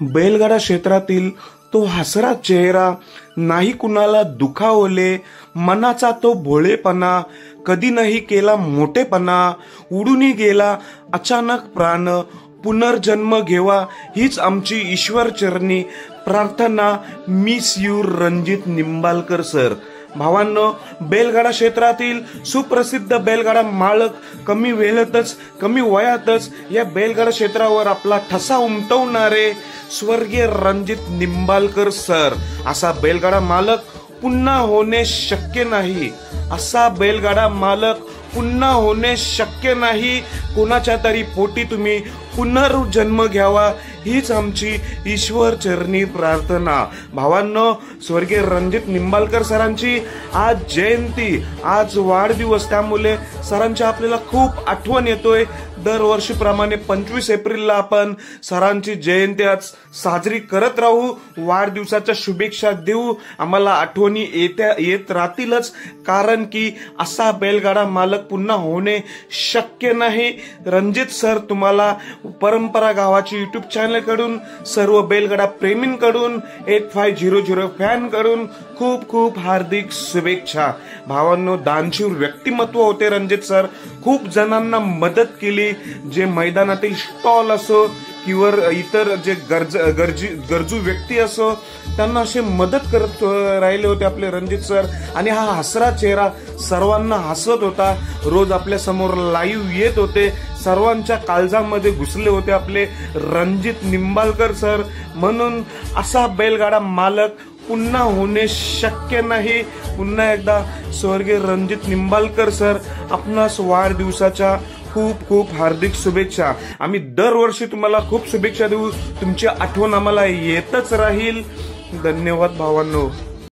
बैलगाडा क्षेत्रातील तो हसरा चेहरा, नाही कुणाला दुखावले, मनाचा तो भोळेपणा, कधी नाही केला मोठेपणा, उडून गेला अचानक प्राण, पुनर्जन्म घेवा हीच आमची ईश्वर चरणी प्रार्थना. Miss you Ranjit Nimbalkar sir. भावांनो, बैलगाडा क्षेत्रातील सुप्रसिद्ध बैलगाडा मालक कमी वेळातच कमी वयातच या बैलगाडा क्षेत्रावर आपला ठसा उमटवणारे स्वर्गीय रणजित निंबाळकर सर. असा बैलगाडा मालक पुन्हा होणे शक्य नाही. असा बैलगाडा मालक पुन्हा होणे शक्य नाही. कोणाच्या तरी पोटी तुम्ही पुनर्जन्म घ्यावा हीच आमची ईश्वर चरणी प्रार्थना. भावांनो, स्वर्गीय रणजित निंबाळकर सरांची आज जयंती, आज वाढदिवस, त्यामुळे सरांची आपल्याला खूप आठवण येतोय. दरवर्षीप्रमाणे 25 एप्रिलला आपण सरांची जयंती आज साजरी करत राहू, वाढदिवसाच्या शुभेच्छा देऊ. आम्हाला आठवणी येत राहतीलच, कारण की असा बैलगाडा मालक पुन्हा होणे शक्य नाही. रणजित सर, तुम्हाला परंपरा गावाची युट्यूब चॅनल कडून, सर्व बैलगाडा प्रेमींकडून, 8500 फॅन कडून खूप खूप हार्दिक शुभेच्छा. भावांनो, दानशूर व्यक्तिमत्व होते रणजित सर. खूप जणांना मदत केली, जे मैदानातील स्टॉल असो किंवा इतर जे गरजू व्यक्ती असो, त्यांना असे मदत करत राहिले होते आपले रणजित सर. आणि हा हसरा चेहरा सर्वांना हसवत होता. रोज आपल्या समोर लाईव्ह येत होते, सर्वांच्या काळजामध्ये घुसले होते आपले रणजित निंबाळकर सर. म्हणून असा बैलगाडा मालक पुन्हा होणे शक्य नाही. पुन्हा एकदा स्वर्गीय रणजित निंबाळकर सर, आपणास वाढदिवसाच्या खूप खूप हार्दिक शुभेच्छा. आम्ही दरवर्षी तुम्हाला खूप शुभेच्छा देऊ. तुमची आठवण आम्हाला येतच राहील. धन्यवाद भावांनो.